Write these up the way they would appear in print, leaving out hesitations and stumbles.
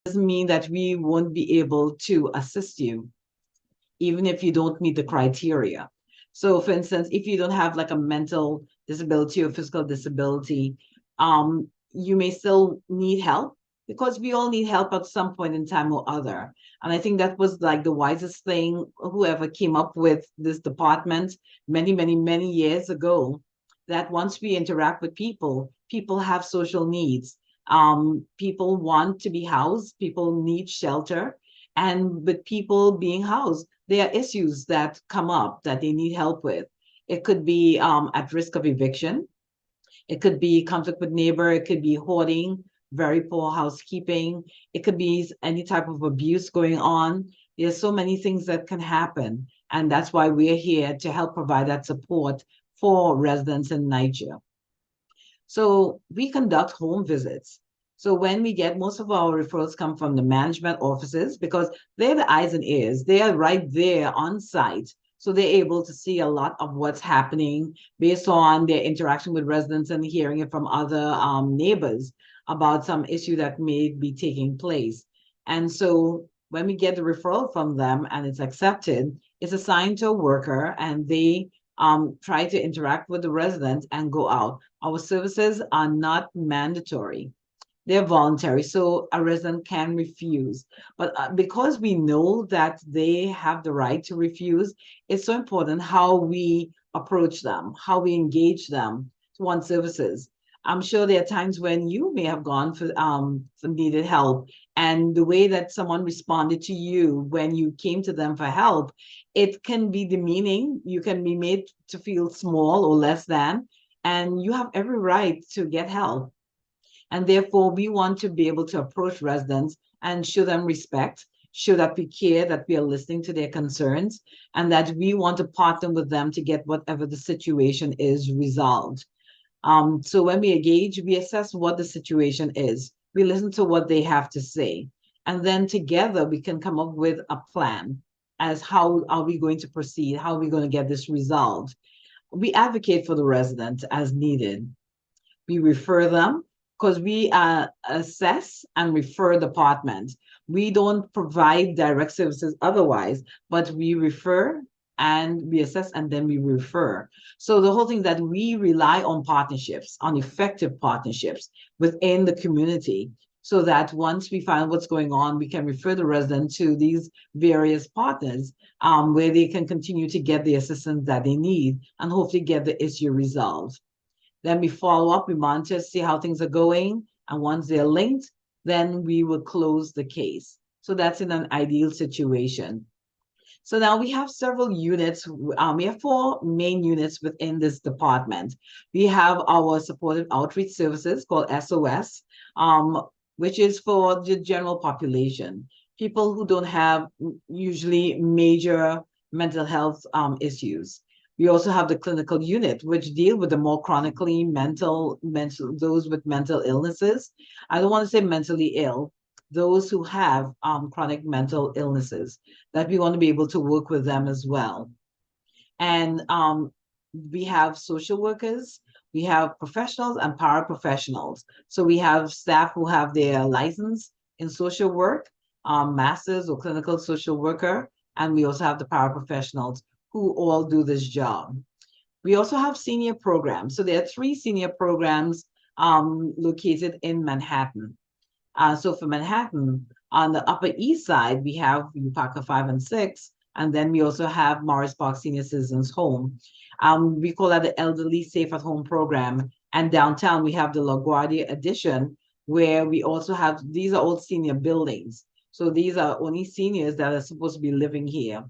doesn't mean that we won't be able to assist you, even if you don't meet the criteria. So, for instance, if you don't have like a mental disability or physical disability, you may still need help because we all need help at some point in time or other. And I think that was like the wisest thing whoever came up with this department many, many, many years ago. That once we interact with people, people have social needs. People want to be housed, people need shelter, and with people being housed, there are issues that come up that they need help with. It could be at risk of eviction. It could be conflict with neighbor. It could be hoarding, very poor housekeeping. It could be any type of abuse going on. There's so many things that can happen. And that's why we're here to help provide that support for residents in NYCHA. So we conduct home visits. So when we get most of our referrals come from the management offices because they're the eyes and ears. They are right there on site. So they're able to see a lot of what's happening based on their interaction with residents and hearing it from other neighbors about some issue that may be taking place. And so when we get the referral from them and it's accepted, it's assigned to a worker and they try to interact with the residents and go out. Our services are not mandatory. They're voluntary, so a resident can refuse. But because we know that they have the right to refuse, it's so important how we approach them, how we engage them to want services. I'm sure there are times when you may have gone for some needed help, and the way that someone responded to you when you came to them for help, it can be demeaning. You can be made to feel small or less than, and you have every right to get help. And therefore, we want to be able to approach residents and show them respect, show that we care, that we are listening to their concerns, and that we want to partner with them to get whatever the situation is resolved. So when we engage, we assess what the situation is. We listen to what they have to say. And then together we can come up with a plan as how are we going to proceed? How are we going to get this resolved? We advocate for the resident as needed. We refer them because we assess and refer departments. We don't provide direct services otherwise, but we refer and we assess and then we refer. So the whole thing that we rely on partnerships, on effective partnerships within the community, so that once we find what's going on, we can refer the resident to these various partners where they can continue to get the assistance that they need and hopefully get the issue resolved. Then we follow up, we monitor, see how things are going. And once they're linked, then we will close the case. So that's in an ideal situation. So now we have several units. We have four main units within this department. We have our supportive outreach services called SOS, which is for the general population, people who don't have usually major mental health issues. We also have the clinical unit, which deal with the more chronically mental, those with mental illnesses. I don't want to say mentally ill, those who have chronic mental illnesses, that we want to be able to work with them as well. And we have social workers, we have professionals and paraprofessionals. So we have staff who have their license in social work, masters or clinical social worker, and we also have the paraprofessionals who all do this job. We also have senior programs. So there are three senior programs located in Manhattan. So for Manhattan, on the Upper East Side, we have UPACA 5 and 6, and then we also have Morris Park Senior Citizens Home. We call that the Elderly Safe at Home program. And downtown, we have the LaGuardia Edition, where we also have, these are all senior buildings. So these are only seniors that are supposed to be living here.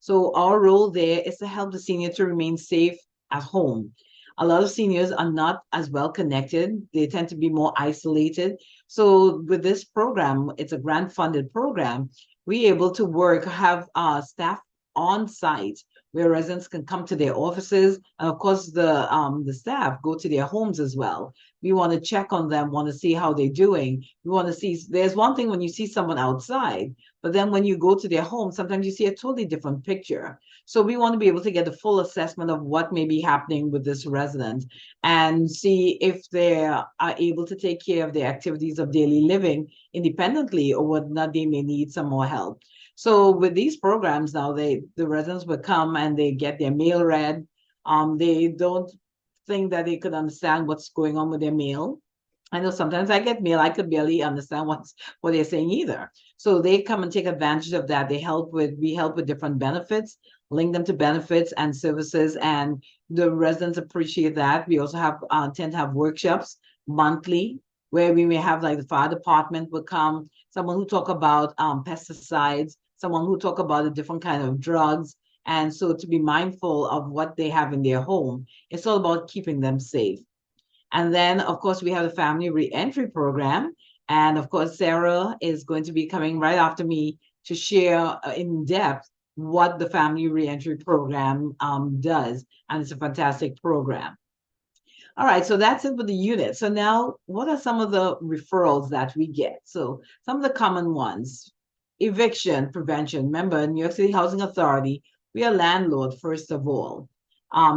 So our role there is to help the senior to remain safe at home. A lot of seniors are not as well connected. They tend to be more isolated. So with this program, it's a grant funded program. We're able to have staff on site where residents can come to their offices. And of course, the staff go to their homes as well We want to check on them, want to see how they're doing. We want to see, there's one thing when you see someone outside, but then when you go to their home, sometimes you see a totally different picture. So we want to be able to get a full assessment of what may be happening with this resident and see if they are able to take care of their activities of daily living independently, or whether or not they may need some more help. So with these programs now, the residents will come and they get their mail read. They don't think that they could understand what's going on with their mail. I know sometimes I get mail, I could barely understand what they're saying either. So they come and take advantage of that. We help with different benefits, link them to benefits and services, and the residents appreciate that. We also have tend to have workshops monthly where we may have, like, the fire department will come, someone who talk about pesticides, someone who talk about a different kind of drugs. And so to be mindful of what they have in their home, it's all about keeping them safe. And then, of course, we have the family reentry program. And of course, Sarah is going to be coming right after me to share in depth what the family reentry program does. And it's a fantastic program. All right, so that's it with the unit. So now, what are some of the referrals that we get? So some of the common ones: eviction prevention. Remember, New York City Housing Authority, we are landlord first of all.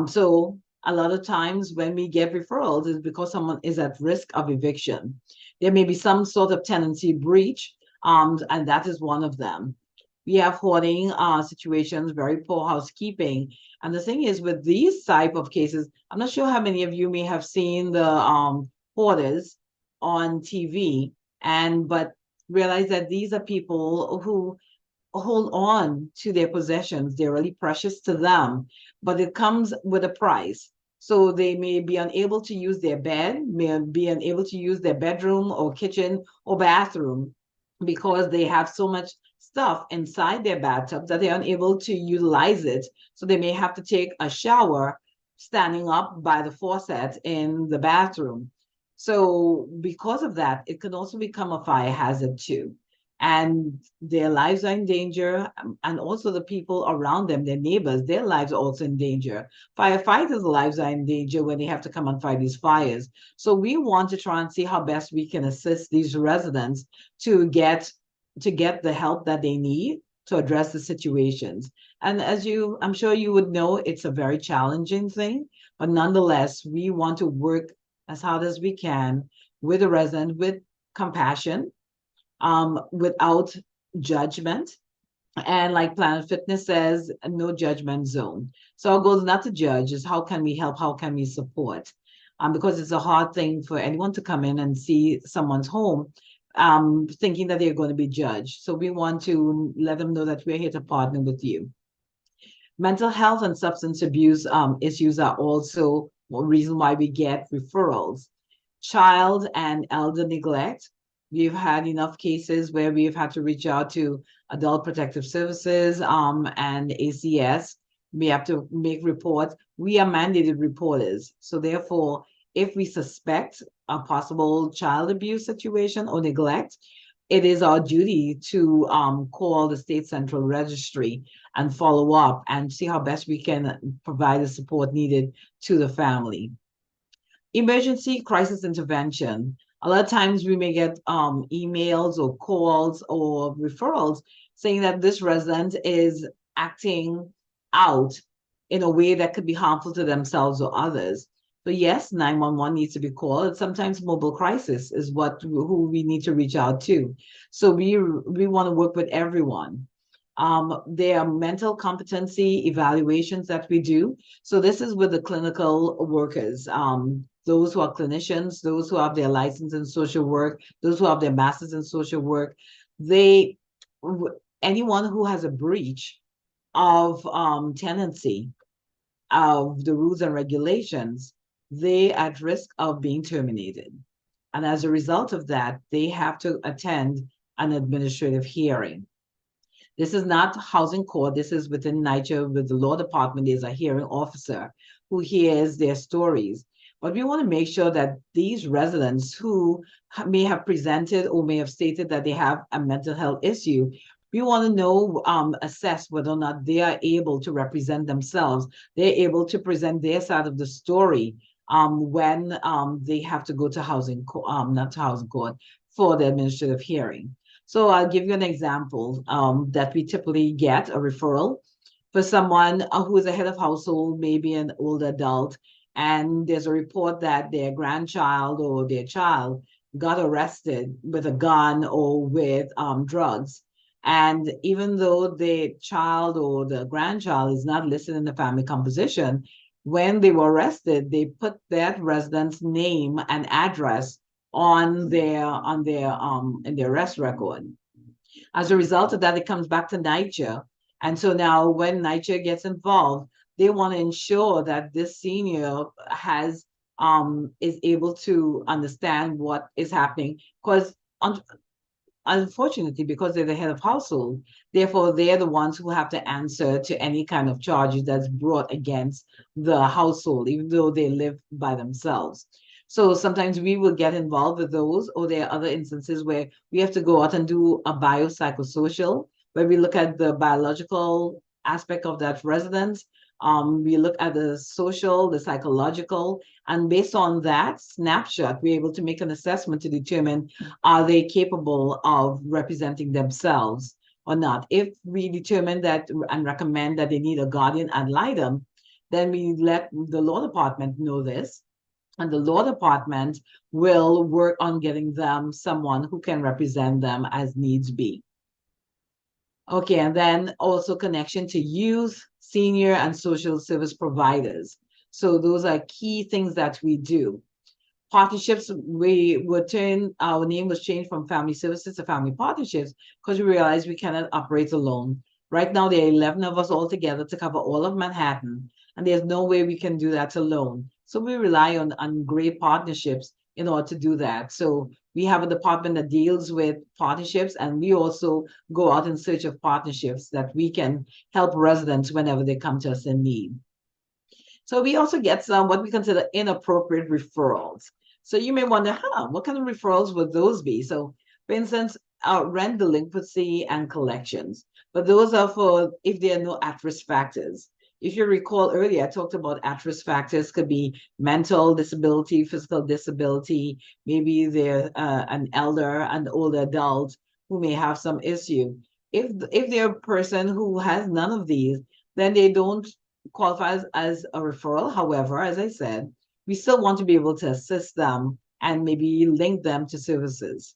So a lot of times when we get referrals is because someone is at risk of eviction. There may be some sort of tenancy breach, and that is one of them. We have hoarding situations, very poor housekeeping. And the thing is, with these type of cases, I'm not sure how many of you may have seen the hoarders on TV, but realize that these are people who hold on to their possessions. They're really precious to them, but it comes with a price. So they may be unable to use their bed, may be unable to use their bedroom or kitchen or bathroom because they have so much stuff inside their bathtub that they're unable to utilize it. So they may have to take a shower standing up by the faucet in the bathroom. So because of that, it can also become a fire hazard too. And their lives are in danger, and also the people around them, their neighbors, their lives are also in danger. Firefighters' lives are in danger when they have to come and fight these fires. So we want to try and see how best we can assist these residents to get the help that they need to address the situations. And I'm sure you would know, it's a very challenging thing, but nonetheless, we want to work as hard as we can with the resident, with compassion, without judgment. And like Planet Fitness says, no judgment zone. So our goal is not to judge, is how can we help, how can we support? Because it's a hard thing for anyone to come in and see someone's home thinking that they're going to be judged. So we want to let them know that we're here to partner with you. Mental health and substance abuse issues are also one reason why we get referrals. Child and elder neglect. We've had enough cases where we've had to reach out to Adult Protective Services and ACS. We have to make reports. We are mandated reporters. So therefore, if we suspect a possible child abuse situation or neglect, it is our duty to call the State Central Registry and follow up and see how best we can provide the support needed to the family. Emergency crisis intervention. A lot of times we may get emails or calls or referrals saying that this resident is acting out in a way that could be harmful to themselves or others. So yes, 911 needs to be called. And sometimes mobile crisis is who we need to reach out to. So we want to work with everyone. There are mental competency evaluations that we do. So this is with the clinical workers, those who are clinicians, those who have their license in social work, those who have their masters in social work. Anyone who has a breach of tenancy of the rules and regulations, they at risk of being terminated. And as a result of that, they have to attend an administrative hearing. This is not housing court. This is within NYCHA with the law department. There's a hearing officer who hears their stories. But we want to make sure that these residents who may have presented or may have stated that they have a mental health issue, we want to know, assess whether or not they are able to represent themselves. They're able to present their side of the story when they have to go to not to housing court for the administrative hearing. So I'll give you an example that we typically get a referral for someone who is a head of household, maybe an older adult, and there's a report that their grandchild or their child got arrested with a gun or with drugs. And even though the child or the grandchild is not listed in the family composition, when they were arrested, they put that resident's name and address on their in their arrest record. As a result of that, it comes back to NYCHA. And so now when NYCHA gets involved, they want to ensure that this senior is able to understand what is happening. Because unfortunately, because they're the head of household, therefore they're the ones who have to answer to any kind of charges that's brought against the household, even though they live by themselves. So sometimes we will get involved with those, or there are other instances where we have to go out and do a biopsychosocial, where we look at the biological aspect of that residence. We look at the social, the psychological, and based on that snapshot, we're able to make an assessment to determine are they capable of representing themselves or not. If we determine that and recommend that they need a guardian ad litem, then we let the law department know this, and the law department will work on getting them someone who can represent them as needs be. Okay, and then also connection to youth, senior, and social service providers. So those are key things that we do. Partnerships, our name was changed from family services to family partnerships because we realized we cannot operate alone. Right now, there are 11 of us all together to cover all of Manhattan, and there's no way we can do that alone. So we rely on great partnerships in order to do that. So we have a department that deals with partnerships, and we also go out in search of partnerships that we can help residents whenever they come to us in need. So we also get some what we consider inappropriate referrals. So you may wonder, what kind of referrals would those be? So for instance, rent delinquency and collections, but those are for if there are no at-risk factors. If you recall earlier, I talked about at-risk factors could be mental disability, physical disability, maybe they're an older adult who may have some issue. If they're a person who has none of these, then they don't qualify as a referral. However, as I said, we still want to be able to assist them and maybe link them to services.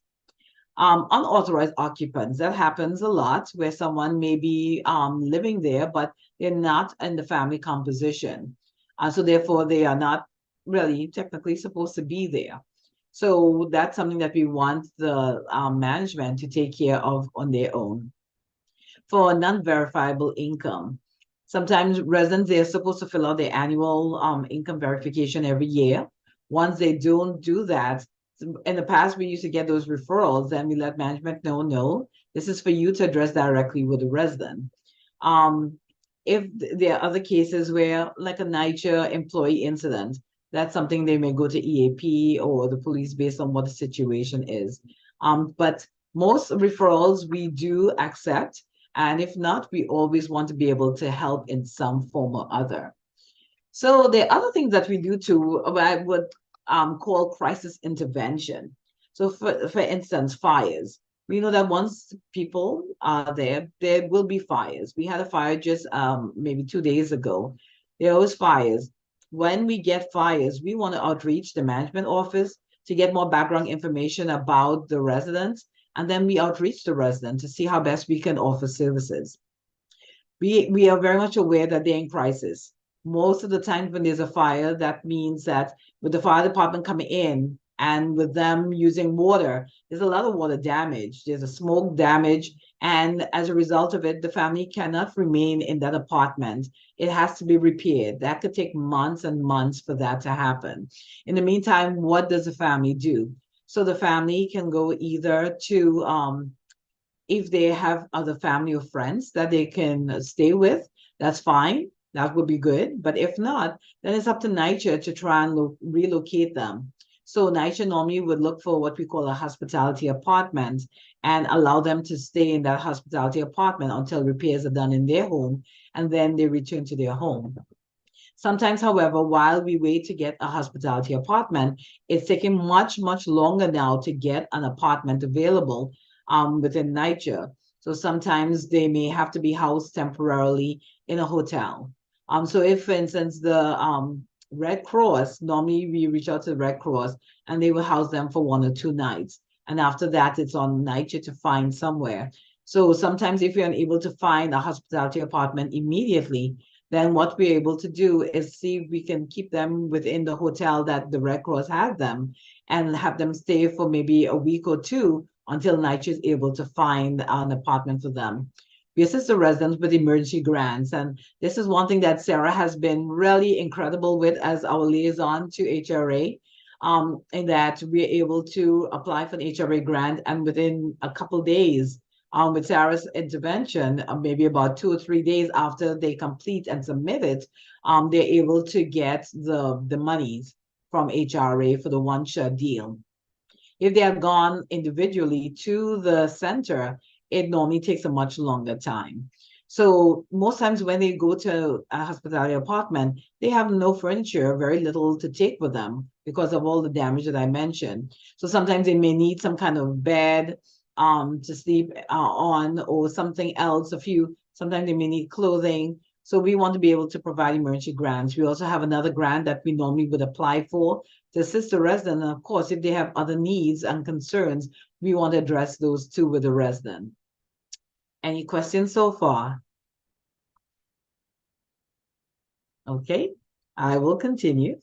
Unauthorized occupants, that happens a lot where someone may be living there, but they're not in the family composition. So therefore, they are not really technically supposed to be there. So that's something that we want the management to take care of on their own. For non-verifiable income, sometimes residents, they're supposed to fill out their annual income verification every year. Once they don't do that, in the past, we used to get those referrals, and we let management know, no, this is for you to address directly with the resident. If there are other cases where, like a NYCHA employee incident, that's something they may go to EAP or the police based on what the situation is. But most referrals we do accept, and if not, we always want to be able to help in some form or other. So the other things that we do too, I would call crisis intervention. So for instance, fires. We know that once people are there will be fires. We had a fire just maybe 2 days ago. There was fires. When we get fires, we want to outreach the management office to get more background information about the residents, and then we outreach the resident to see how best we can offer services. We are very much aware that they're in crisis. Most of the time when there's a fire, that means that with the fire department coming in and with them using water, there's a lot of water damage. There's a smoke damage. And as a result of it, the family cannot remain in that apartment. It has to be repaired. That could take months and months for that to happen. In the meantime, what does the family do? So the family can go either to, if they have other family or friends that they can stay with, that's fine. That would be good. But if not, then it's up to NYCHA to try and relocate them. So NYCHA normally would look for what we call a hospitality apartment and allow them to stay in that hospitality apartment until repairs are done in their home, and then they return to their home. Sometimes, however, while we wait to get a hospitality apartment, it's taking much, much longer now to get an apartment available within NYCHA. So sometimes they may have to be housed temporarily in a hotel. So if, for instance, the Red Cross, normally we reach out to the Red Cross and they will house them for 1 or 2 nights. And after that, it's on NYCHA to find somewhere. So sometimes if you're unable to find a hospitality apartment immediately, then what we're able to do is see if we can keep them within the hotel that the Red Cross has them and have them stay for maybe a week or two until NYCHA is able to find an apartment for them. We assist the residents with emergency grants. And this is one thing that Sarah has been really incredible with as our liaison to HRA, in that we're able to apply for an HRA grant and within a couple days, with Sarah's intervention, maybe about 2 or 3 days after they complete and submit it, they're able to get the monies from HRA for the one-shot deal. If they have gone individually to the center, it normally takes a much longer time. So most times when they go to a hospitality apartment, they have no furniture, very little to take with them because of all the damage that I mentioned. So sometimes they may need some kind of bed to sleep on or something else. Sometimes they may need clothing. So we want to be able to provide emergency grants. We also have another grant that we normally would apply for to assist the resident. And of course, if they have other needs and concerns, we want to address those too with the resident. Any questions so far? Okay, I will continue.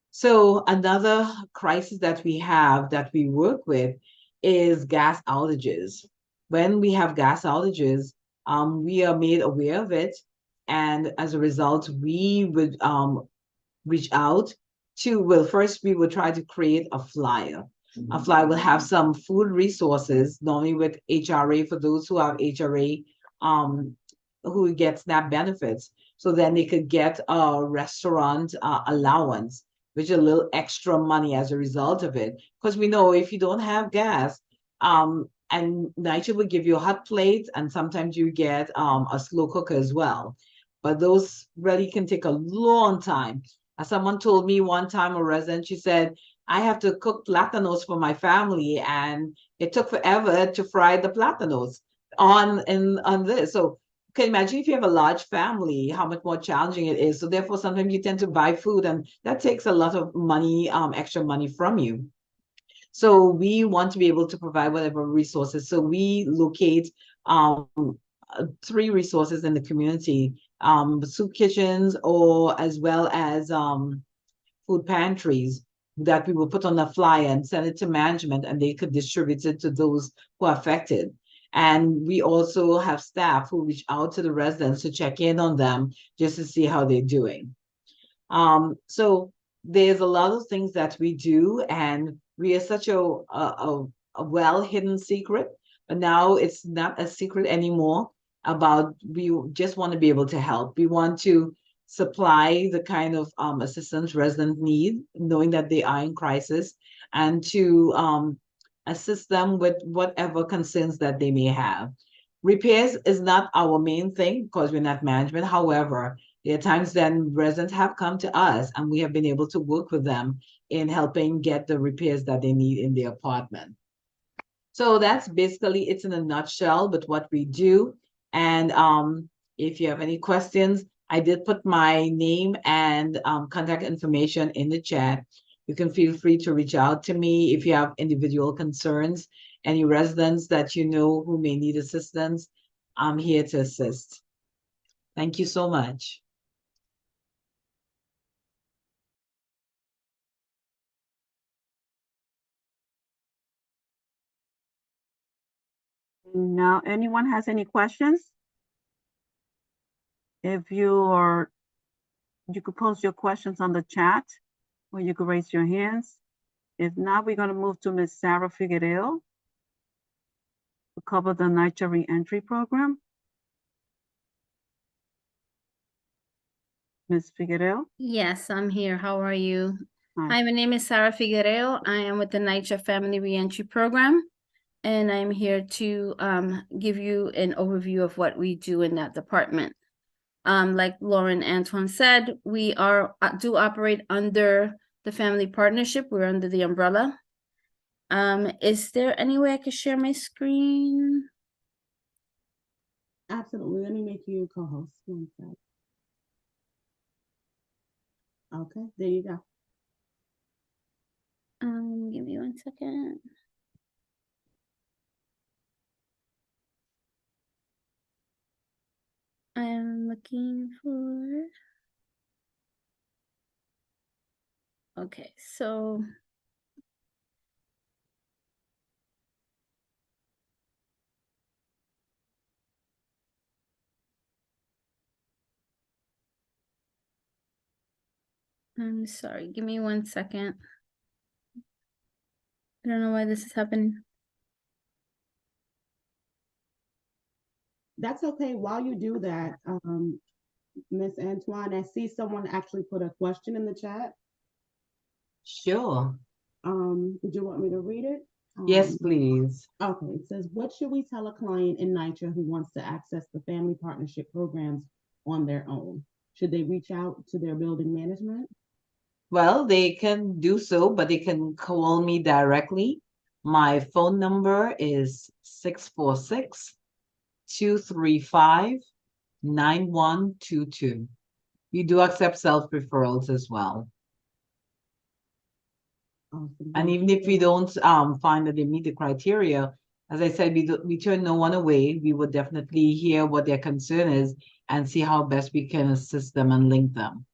So another crisis that we have that we work with is gas outages. When we have gas outages, we are made aware of it. And as a result, we would reach out to, well, first we would try to create a flyer. A flyer will have some food resources, normally with HRA for those who have HRA, who get SNAP benefits. So then they could get a restaurant allowance, which is a little extra money as a result of it. Because we know if you don't have gas, and NYCHA will give you a hot plate, and sometimes you get a slow cooker as well. But those really can take a long time. As someone told me one time, a resident, she said, I have to cook platanos for my family, and it took forever to fry the platanos on this. So you can imagine if you have a large family, how much more challenging it is. So therefore, sometimes you tend to buy food, and that takes a lot of money, extra money from you. So we want to be able to provide whatever resources. So we locate 3 resources in the community, soup kitchens, or as well as food pantries that we will put on a flyer and send it to management, and they could distribute it to those who are affected. And we also have staff who reach out to the residents to check in on them just to see how they're doing. So there's a lot of things that we do, and we are such a well-hidden secret, but now it's not a secret anymore. We just want to be able to help. We want to supply the kind of assistance residents need, knowing that they are in crisis, and to assist them with whatever concerns that they may have. Repairs is not our main thing because we're not management. However, there are times then residents have come to us and we have been able to work with them in helping get the repairs that they need in their apartment. So that's basically it's in a nutshell, but what we do. And if you have any questions, I did put my name and contact information in the chat. You can feel free to reach out to me if you have individual concerns, any residents that you know who may need assistance. I'm here to assist. Thank you so much. Now, anyone has any questions? If you could post your questions on the chat, or you could raise your hands. If not, we're going to move to Ms. Sarah Figueroa to cover the NYCHA Reentry program. Ms. Figueroa? Yes, I'm here. How are you? Hi. Hi, my name is Sarah Figueroa. I am with the NYCHA Family Reentry Program, and I'm here to give you an overview of what we do in that department. Like Lauren Antoine said, we do operate under the family partnership. We're under the umbrella. Is there any way I could share my screen? Absolutely. Let me make you a co-host. One sec. Okay, there you go. Give me 1 second. I'm looking for. Okay, so. I'm sorry, give me 1 second. I don't know why this is happening. That's okay. While you do that, Miss Antoine, I see someone actually put a question in the chat. Sure. Would you want me to read it? Yes, please. Okay, it says, what should we tell a client in NYCHA who wants to access the family partnership programs on their own? Should they reach out to their building management? Well, they can do so, but they can call me directly. My phone number is 646-235-9122. We do accept self-referrals as well. Awesome. And even if we don't find that they meet the criteria, as I said, we turn no one away. We would definitely hear what their concern is and see how best we can assist them and link them.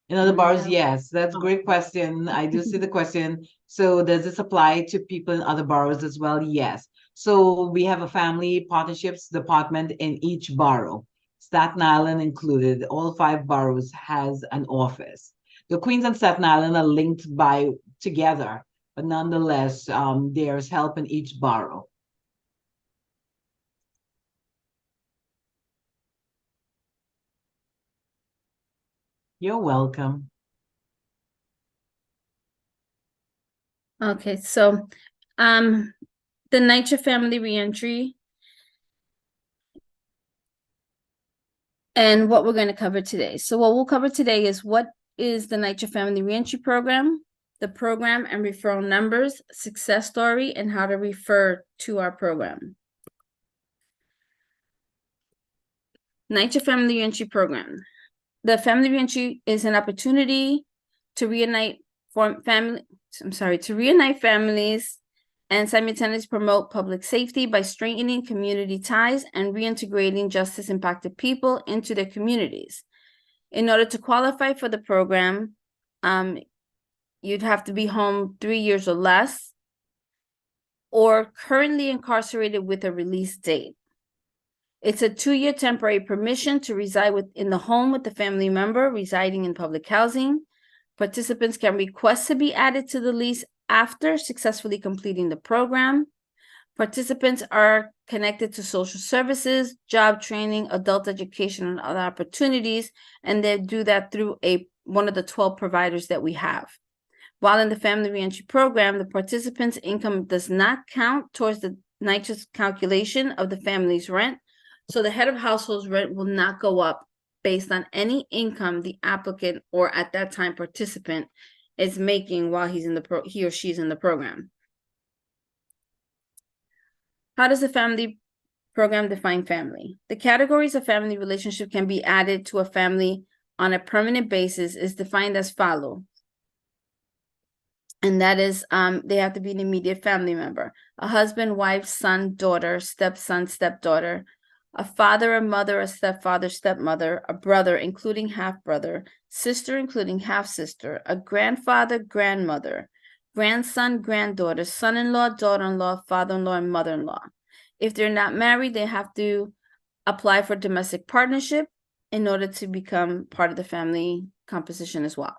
In other boroughs, yes, that's a great question. I do see the question. So does this apply to people in other boroughs as well? Yes. So we have a family partnerships department in each borough, Staten Island included. All 5 boroughs has an office. The Queens and Staten Island are linked by together, but nonetheless, there's help in each borough. You're welcome. Okay, so the NYCHA Family Reentry and what we're going to cover today. So what we'll cover today is what is the NYCHA Family Reentry Program, the program and referral numbers, success story, and how to refer to our program. NYCHA Family Reentry Program. The Family Reentry is an opportunity to reunite families and simultaneously promote public safety by strengthening community ties and reintegrating justice-impacted people into their communities. In order to qualify for the program, you'd have to be home 3 years or less, or currently incarcerated with a release date. It's a 2-year temporary permission to reside in the home with the family member residing in public housing. Participants can request to be added to the lease after successfully completing the program. Participants are connected to social services, job training, adult education, and other opportunities, and they do that through one of the 12 providers that we have. While in the Family Reentry Program, the participant's income does not count towards the NYCHA's calculation of the family's rent, so the head of household's rent will not go up based on any income the applicant or at that time participant is making while he or she's in the program. How does the family program define family? The categories of family relationship can be added to a family on a permanent basis is defined as follows. And that is, they have to be an immediate family member: a husband, wife, son, daughter, stepson, stepdaughter, a father, a mother, a stepfather, stepmother, a brother, including half-brother, sister, including half-sister, a grandfather, grandmother, grandson, granddaughter, son-in-law, daughter-in-law, father-in-law, and mother-in-law. If they're not married, they have to apply for domestic partnership in order to become part of the family composition as well.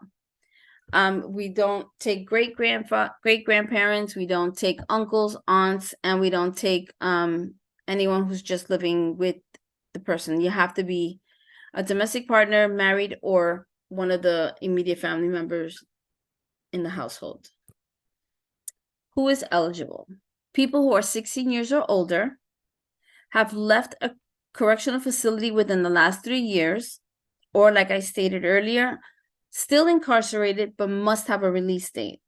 We don't take great-grandparents, we don't take uncles, aunts, and we don't take anyone who's just living with the person. You have to be a domestic partner, married, or one of the immediate family members in the household. Who is eligible? People who are 16 years or older, have left a correctional facility within the last 3 years, or like I stated earlier, still incarcerated but must have a release date,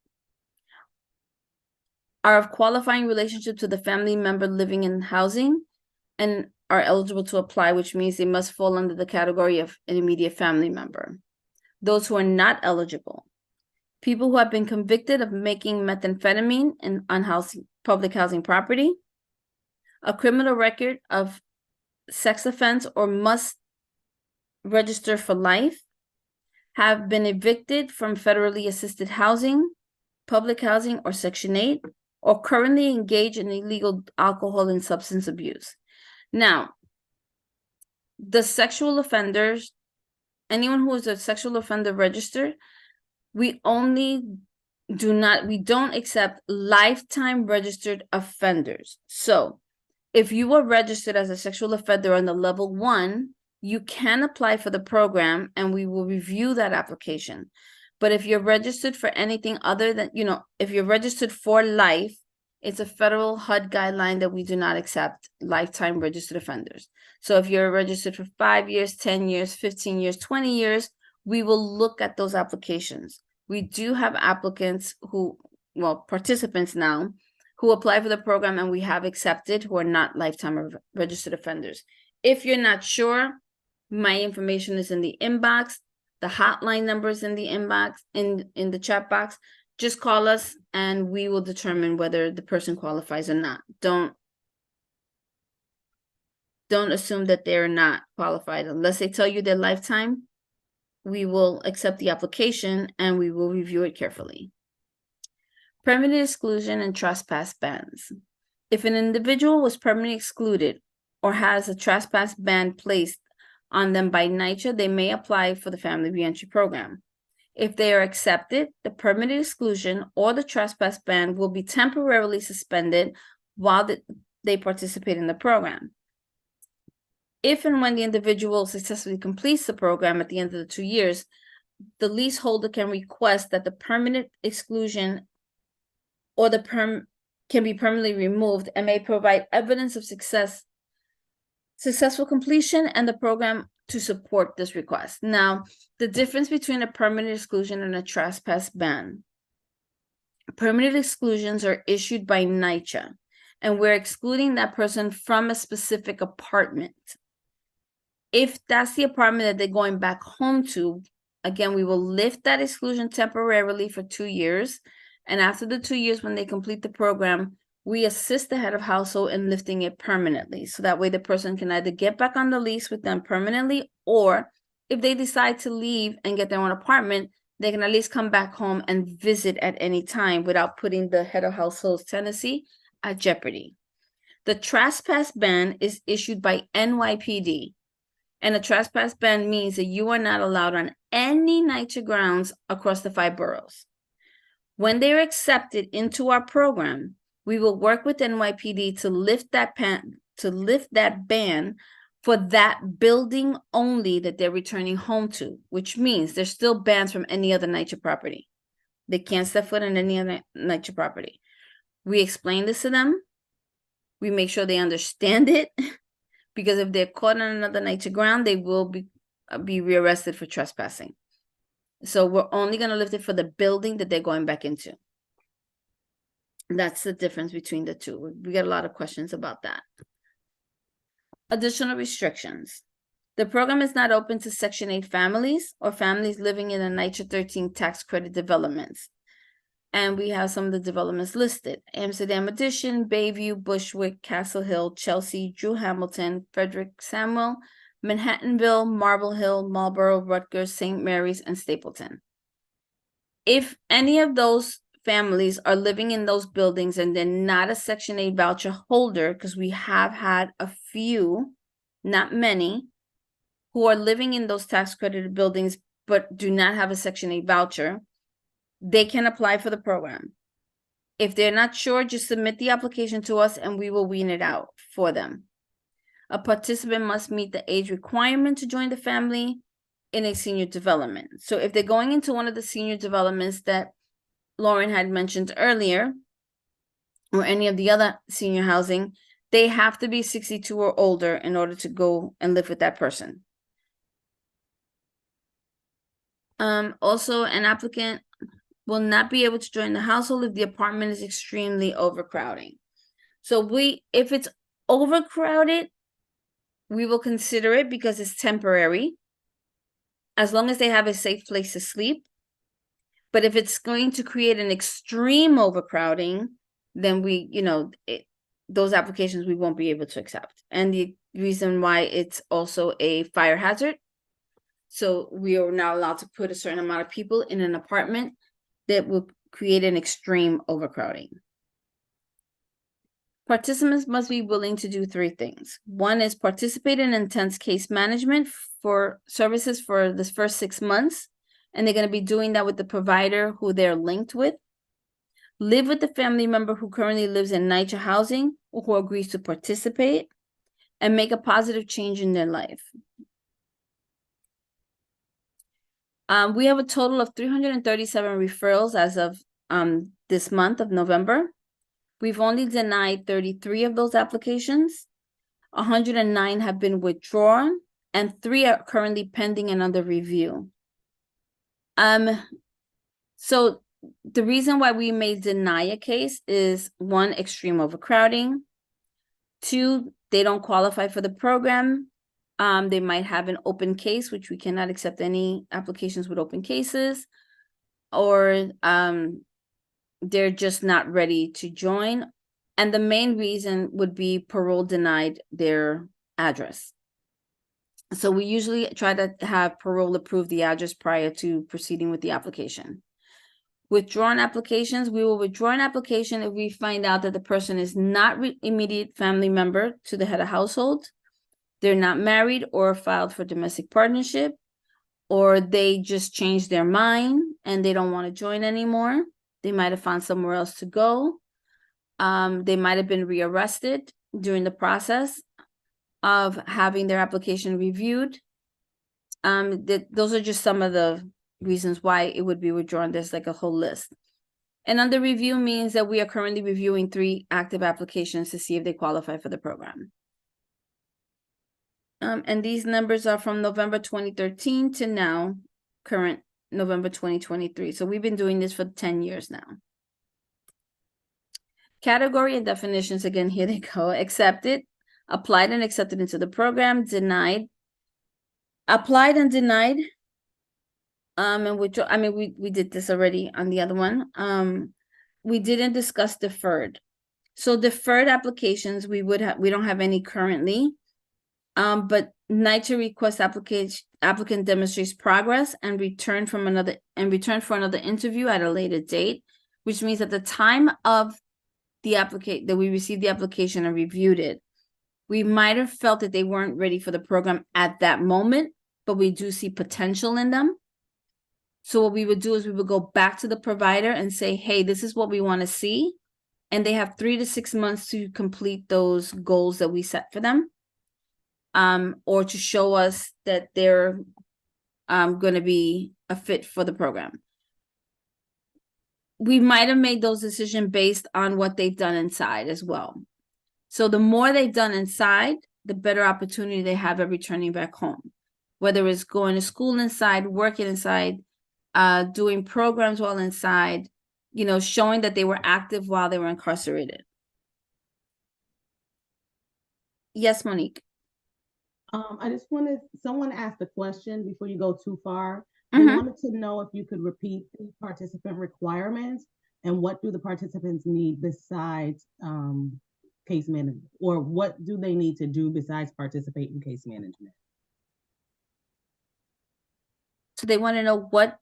are of qualifying relationship to the family member living in housing, and are eligible to apply, which means they must fall under the category of an immediate family member. Those who are not eligible: people who have been convicted of making methamphetamine on public housing property, a criminal record of sex offense or must register for life, have been evicted from federally assisted housing, public housing, or Section 8, or currently engage in illegal alcohol and substance abuse. Now, the sexual offenders, anyone who is a sexual offender registered, we don't accept lifetime registered offenders. So if you were registered as a sexual offender on the level 1, you can apply for the program and we will review that application. But if you're registered for anything other than, if you're registered for life, it's a federal HUD guideline that we do not accept lifetime registered offenders. So if you're registered for 5 years, 10 years, 15 years, 20 years, we will look at those applications. We do have participants now who apply for the program and we have accepted who are not lifetime registered offenders. If you're not sure, my information is in the inbox. The hotline number is in the inbox, in the chat box. Just call us and we will determine whether the person qualifies or not. Don't assume that they're not qualified. Unless they tell you they're lifetime, we will accept the application and we will review it carefully. Permanent exclusion and trespass bans. If an individual was permanently excluded or has a trespass ban placed on them by NYCHA, they may apply for the Family Reentry Program. If they are accepted, the permanent exclusion or the trespass ban will be temporarily suspended while they participate in the program. If and when the individual successfully completes the program at the end of the 2 years, the leaseholder can request that the permanent exclusion or the can be permanently removed and may provide evidence of successful completion and the program to support this request. Now, the difference between a permanent exclusion and a trespass ban. Permanent exclusions are issued by NYCHA, and we're excluding that person from a specific apartment. If that's the apartment that they're going back home to, again, we will lift that exclusion temporarily for 2 years. And after the 2 years, when they complete the program, we assist the head of household in lifting it permanently. So that way the person can either get back on the lease with them permanently, or if they decide to leave and get their own apartment, they can at least come back home and visit at any time without putting the head of household's tenancy at jeopardy. The trespass ban is issued by NYPD. And a trespass ban means that you are not allowed on any NYCHA grounds across the 5 boroughs. When they are accepted into our program, we will work with NYPD to lift that ban for that building only that they're returning home to, which means they're still banned from any other NYCHA property. They can't step foot on any other NYCHA property. We explain this to them. We make sure they understand it, because if they're caught on another NYCHA ground, they will be rearrested for trespassing. So we're only going to lift it for the building that they're going back into. That's the difference between the two. We get a lot of questions about that. Additional restrictions. The program is not open to Section 8 families or families living in the NYCHA 13 tax credit developments. And we have some of the developments listed: Amsterdam Addition, Bayview, Bushwick, Castle Hill, Chelsea, Drew Hamilton, Frederick Samuel, Manhattanville, Marble Hill, Marlborough, Rutgers, St. Mary's, and Stapleton. If any of those families are living in those buildings and they're not a Section 8 voucher holder, because we have had a few, not many, who are living in those tax credited buildings but do not have a Section 8 voucher, they can apply for the program. If they're not sure, just submit the application to us and we will wean it out for them. A participant must meet the age requirement to join the family in a senior development. So if they're going into one of the senior developments that Lauren had mentioned earlier, or any of the other senior housing, they have to be 62 or older in order to go and live with that person. Also, an applicant will not be able to join the household if the apartment is extremely overcrowding. So if it's overcrowded, we will consider it because it's temporary, as long as they have a safe place to sleep. But if it's going to create an extreme overcrowding, then those applications we won't be able to accept. And the reason why, it's also a fire hazard. So we are not allowed to put a certain amount of people in an apartment that will create an extreme overcrowding. Participants must be willing to do 3 things. One is participate in intense case management for services for the first 6 months. And they're going to be doing that with the provider who they're linked with. Live with the family member who currently lives in NYCHA housing or who agrees to participate, and make a positive change in their life. We have a total of 337 referrals as of this month of November. We've only denied 33 of those applications. 109 have been withdrawn, and 3 are currently pending and under review. So the reason why we may deny a case is 1, extreme overcrowding. 2, they don't qualify for the program. They might have an open case, which we cannot accept any applications with open cases, or they're just not ready to join. And the main reason would be parole denied their address. So we usually try to have parole approve the address prior to proceeding with the application. Withdrawn applications, we will withdraw an application if we find out that the person is not immediate family member to the head of household, they're not married or filed for domestic partnership, or they just changed their mind and they don't want to join anymore. They might have found somewhere else to go. They might have been rearrested during the process of having their application reviewed. Those are just some of the reasons why it would be withdrawn. There's like a whole list. And under review means that we are currently reviewing 3 active applications to see if they qualify for the program. And these numbers are from November 2013 to now, current November 2023. So we've been doing this for 10 years now. Category and definitions, again, here they go. Accepted, applied and accepted into the program, denied, applied and denied. And withdraw, I mean, we did this already on the other one. We didn't discuss deferred. So deferred applications, we don't have any currently. But NYCHA request applicant demonstrates progress and return for another interview at a later date, which means at the time of the that we received the application and reviewed it, we might have felt that they weren't ready for the program at that moment, but we do see potential in them. So what we would do is we would go back to the provider and say, hey, this is what we want to see. And they have 3 to 6 months to complete those goals that we set for them. Or to show us that they're going to be a fit for the program. We might have made those decisions based on what they've done inside as well. So the more they've done inside, the better opportunity they have at returning back home. Whether it's going to school inside, working inside, doing programs while inside, showing that they were active while they were incarcerated. Yes, Monique. I just wanted, someone asked a question before you go too far. I wanted to know if you could repeat the participant requirements and what do the participants need besides case management, or what do they need to do besides participate in case management? So they want to know what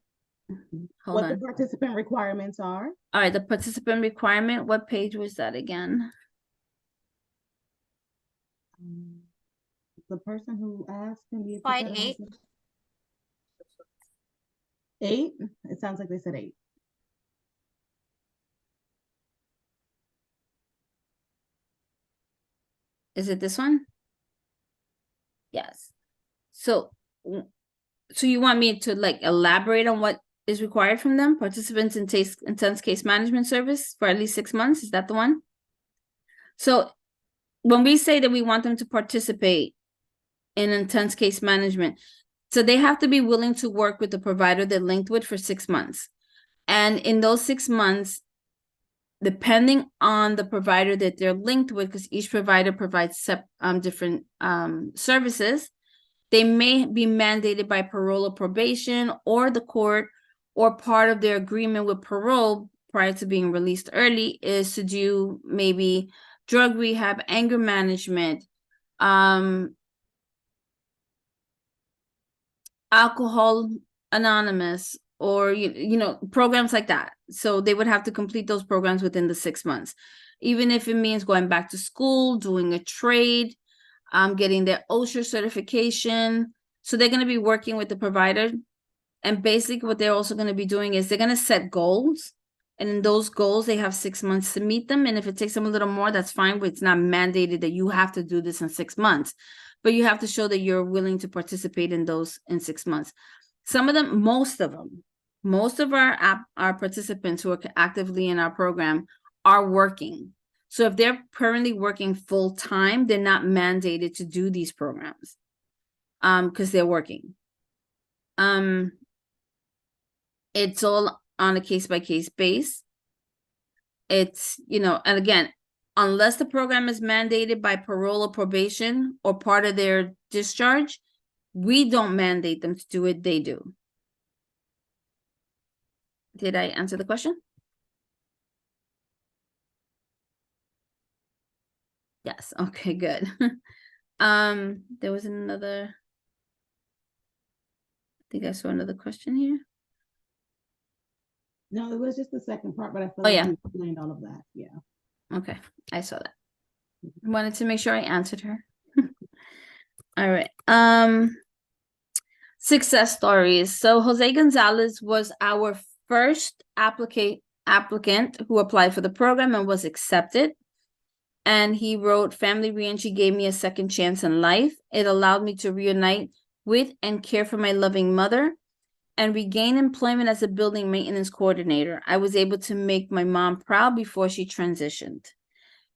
the participant requirements are. All right, the participant requirement, what page was that again? The person who asked, can you Slide 8. 8? It sounds like they said 8. Is it this one? Yes. So you want me to elaborate on what is required from them? Participants in intense case management service for at least 6 months. Is that the one? So when we say that we want them to participate in intense case management, so they have to be willing to work with the provider they're linked with for 6 months. And in those 6 months, depending on the provider that they're linked with, because each provider provides different services, they may be mandated by parole or probation or the court, or part of their agreement with parole prior to being released early is to do maybe drug rehab, anger management, Alcohol Anonymous, or you know, programs like that. So they would have to complete those programs within the 6 months, even if it means going back to school, doing a trade, getting their OSHA certification. So they're going to be working with the provider, and basically what they're also going to be doing is they're going to set goals, and in those goals they have 6 months to meet them. And if it takes them a little more, that's fine, but it's not mandated that you have to do this in 6 months. But you have to show that you're willing to participate in those in 6 months. Some of them, most of our participants who are actively in our program are working. So if they're currently working full time, they're not mandated to do these programs because they're working. It's all on a case-by-case basis. It's, you know, and again, unless the program is mandated by parole or probation or part of their discharge, we don't mandate them to do it, they do. Did I answer the question? Yes, okay, good. There was another, I think I saw another question here. No, it was just the second part, but I feel Oh, like yeah. you explained all of that. Yeah. Okay, I saw that. Wanted to make sure I answered her. All right. Success stories. So Jose Gonzalez was our first applicant who applied for the program and was accepted. And he wrote, "Family reentry gave me a second chance in life. It allowed me to reunite with and care for my loving mother and regain employment as a building maintenance coordinator. I was able to make my mom proud before she transitioned."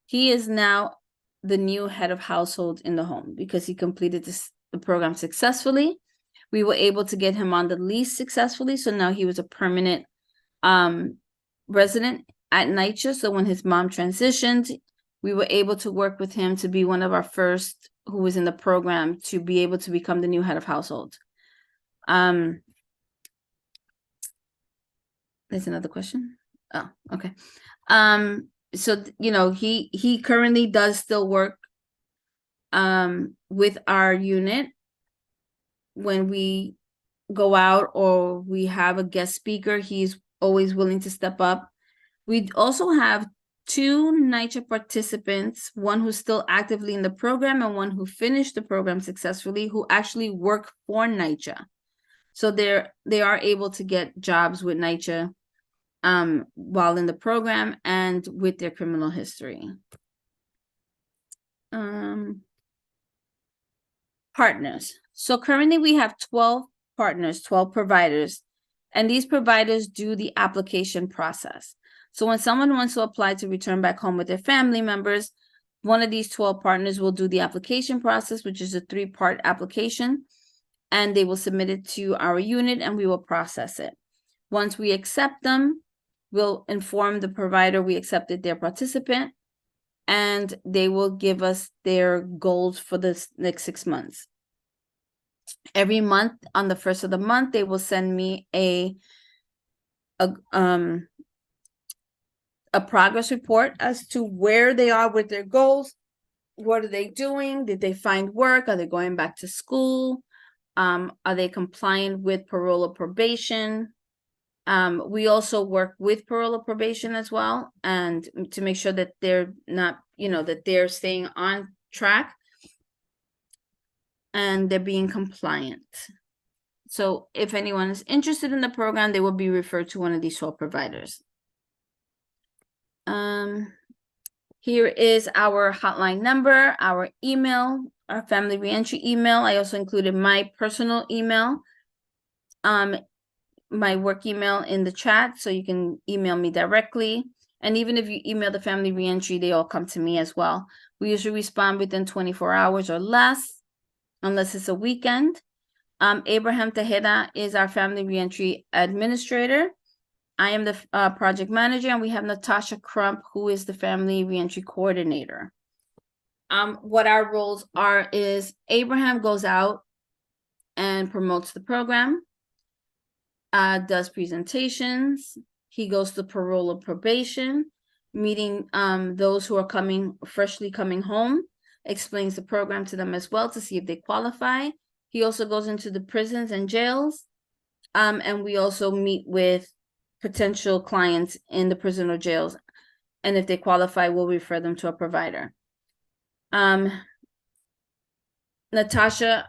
He is now the new head of household in the home because he completed the program successfully. We were able to get him on the lease successfully. So now he was a permanent resident at NYCHA. So when his mom transitioned, we were able to work with him to be one of our first who was in the program to be able to become the new head of household. There's another question. Oh, okay. So, you know, he currently does still work with our unit when we go out or we have a guest speaker. He's always willing to step up. We also have 2 NYCHA participants, one who's still actively in the program and one who finished the program successfully, who actually work for NYCHA. So they are able to get jobs with NYCHA while in the program and with their criminal history. Partners. So currently we have 12 partners, 12 providers, and these providers do the application process. So when someone wants to apply to return back home with their family members, one of these 12 partners will do the application process, which is a 3-part application, and they will submit it to our unit and we will process it. Once we accept them, we'll inform the provider we accepted their participant, and they will give us their goals for the next 6 months. Every month, on the 1st of the month, they will send me a progress report as to where they are with their goals. What are they doing? Did they find work? Are they going back to school? Are they compliant with parole or probation? We also work with parole or probation as well, and to make sure that they're not, you know, that they're staying on track and they're being compliant. So if anyone is interested in the program, they will be referred to one of these 12 providers. Here is our hotline number, our email, our family reentry email. I also included my personal email, my work email in the chat, so you can email me directly. And even if you email the family reentry, they all come to me as well. We usually respond within 24 hours or less, unless it's a weekend. Abraham Tejeda is our family reentry administrator. I am the project manager, and we have Natasha Crump, who is the family reentry coordinator. What our roles are is Abraham goes out and promotes the program, does presentations. He goes to parole or probation, meeting those who are freshly coming home, explains the program to them as well to see if they qualify. He also goes into the prisons and jails, and we also meet with potential clients in the prison or jails, and if they qualify, we'll refer them to a provider. Natasha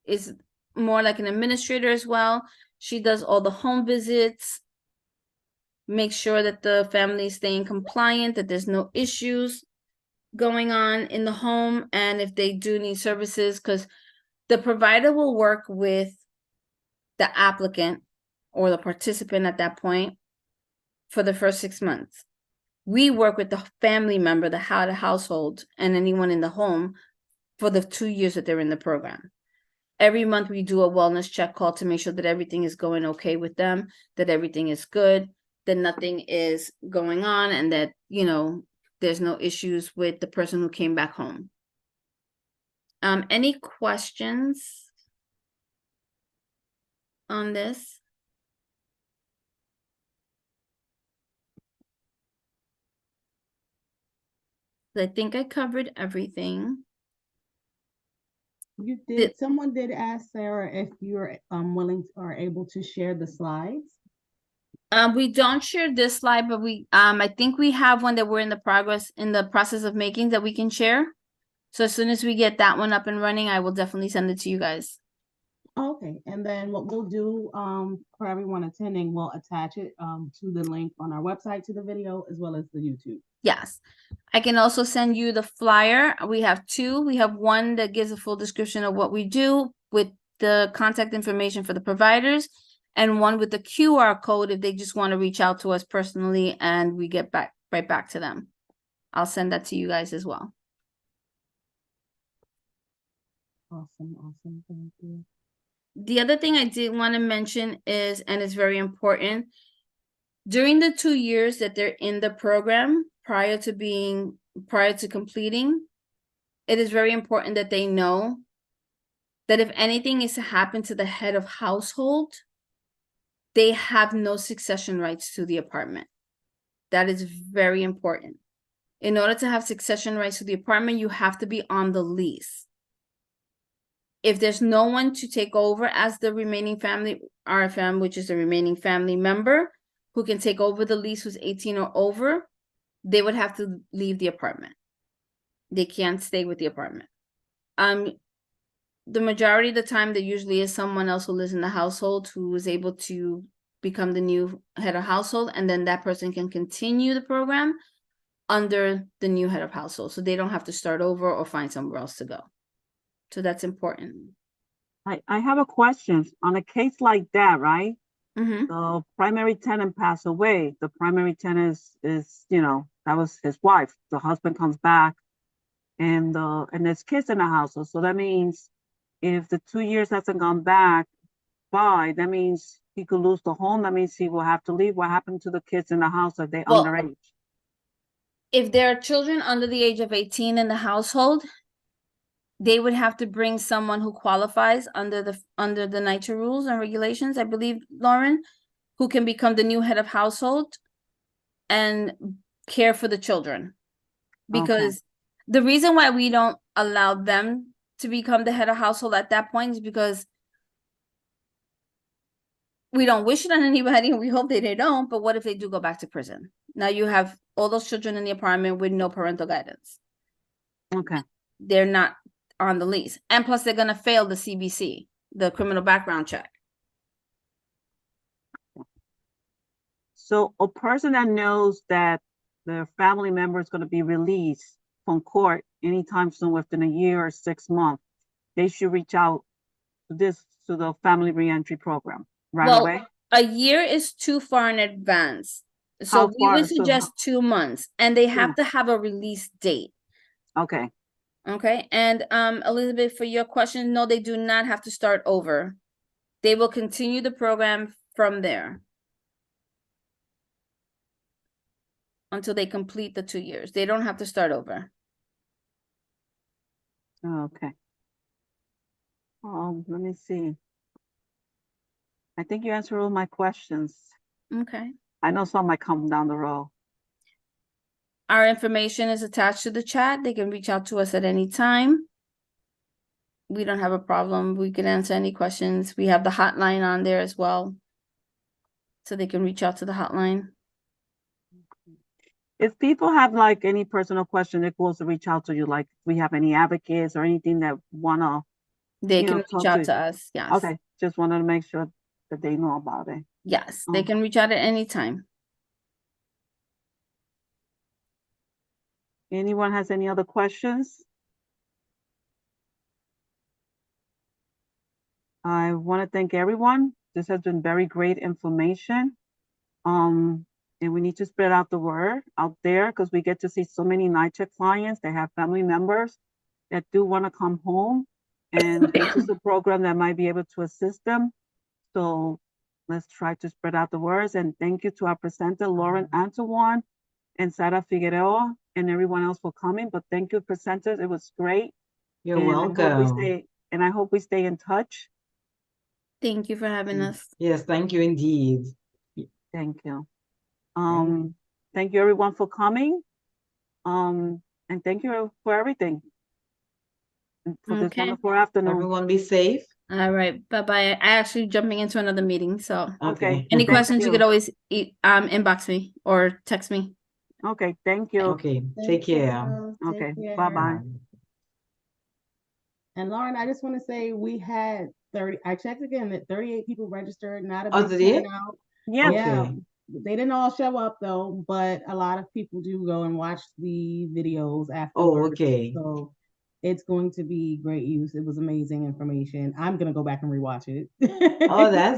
is more like an administrator as well. She does all the home visits, make sure that the family is staying compliant, that there's no issues going on in the home, and if they do need services, because the provider will work with the applicant or the participant at that point for the first 6 months. We work with the family member, the household, and anyone in the home for the 2 years that they're in the program. Every month we do a wellness check call to make sure that everything is going okay with them, that everything is good, that nothing is going on, and that, there's no issues with the person who came back home. Any questions on this? I think I covered everything. You did. Someone did ask Sarah if you're willing or able to share the slides. We don't share this slide, but I think we have one that we're in the process of making that we can share. So as soon as we get that one up and running, I will definitely send it to you guys. Okay, and then what we'll do for everyone attending, we'll attach it to the link on our website to the video as well as the YouTube. Yes. I can also send you the flyer. We have two. We have one that gives a full description of what we do with the contact information for the providers, and one with the QR code if they just want to reach out to us personally and we get right back to them. I'll send that to you guys as well. Awesome. Thank you. The other thing I did want to mention is, and it's very important, during the 2 years that they're in the program, prior to completing, it is very important that they know that if anything is to happen to the head of household, they have no succession rights to the apartment. That is very important. In order to have succession rights to the apartment, you have to be on the lease. If there's no one to take over as the remaining family, RFM, which is the remaining family member, who can take over the lease who's 18 or over, they would have to leave the apartment. They can't stay with the apartment. The majority of the time, there usually is someone else who lives in the household who is able to become the new head of household, and then that person can continue the program under the new head of household. So they don't have to start over or find somewhere else to go. So that's important. I have a question. On a case like that, right? Mm-hmm. The primary tenant passed away. The primary tenant is that was his wife. The husband comes back, and there's kids in the household. So that means if the 2 years hasn't gone by, that means he could lose the home. That means he will have to leave. What happened to the kids in the house? Are they underage? If there are children under the age of 18 in the household, they would have to bring someone who qualifies under the NYCHA rules and regulations, I believe, Lauren, who can become the new head of household and care for the children. Because the reason why we don't allow them to become the head of household at that point is because we don't wish it on anybody, and we hope that they don't, but what if they do go back to prison? Now you have all those children in the apartment with no parental guidance. Okay. They're not on the lease. And plus they're going to fail the CBC, the criminal background check. So a person that knows that their family member is going to be released from court anytime soon, within a year or 6 months, they should reach out to the family reentry program right away. A year is too far in advance. So we far? would suggest 2 months, and they have to have a release date. Okay. Okay, and Elizabeth, for your question, no, they do not have to start over. They will continue the program from there until they complete the 2 years. They don't have to start over. Okay. Let me see. I think you answered all my questions. Okay. I know some might come down the road. Our information is attached to the chat. They can reach out to us at any time. We don't have a problem. We can answer any questions. We have the hotline on there as well, so they can reach out to the hotline. If people have like any personal question, they're supposed to reach out to you. Like, if we have any advocates or anything that wanna, They you can know, reach talk out to to us. Yes. Okay, just wanted to make sure that they know about it. Yes, they can reach out at any time. Anyone has any other questions? I want to thank everyone. This has been very great information. And we need to spread out the word out there because we get to see so many NYCHA clients. They have family members that do want to come home, and this is a program that might be able to assist them. So let's try to spread out the words. And thank you to our presenter, Lauren Antoine and Sara Figueroa, and everyone else for coming. But thank you, presenters. It was great. You're And welcome. I hope we stay in touch. Thank you for having us. Yes, thank you indeed. Thank you. Thank Thank you everyone for coming. And thank you for everything. And for this Okay. wonderful afternoon. Everyone be safe. All right. Bye-bye. I actually jumping into another meeting, so Okay. any Thank questions you could you. always inbox me or text me. Okay, thank you. Okay, take care. Okay, Take care. bye-bye. Bye. And Lauren, I just want to say we had 30, I checked again, that 38 people registered, not a Oh, big did you? turnout. Yeah. Yeah, Okay. they didn't all show up though, but a lot of people do go and watch the videos Oh, afterwards. okay. So it's going to be great use. It was amazing information. I'm gonna go back and rewatch it. Oh, that's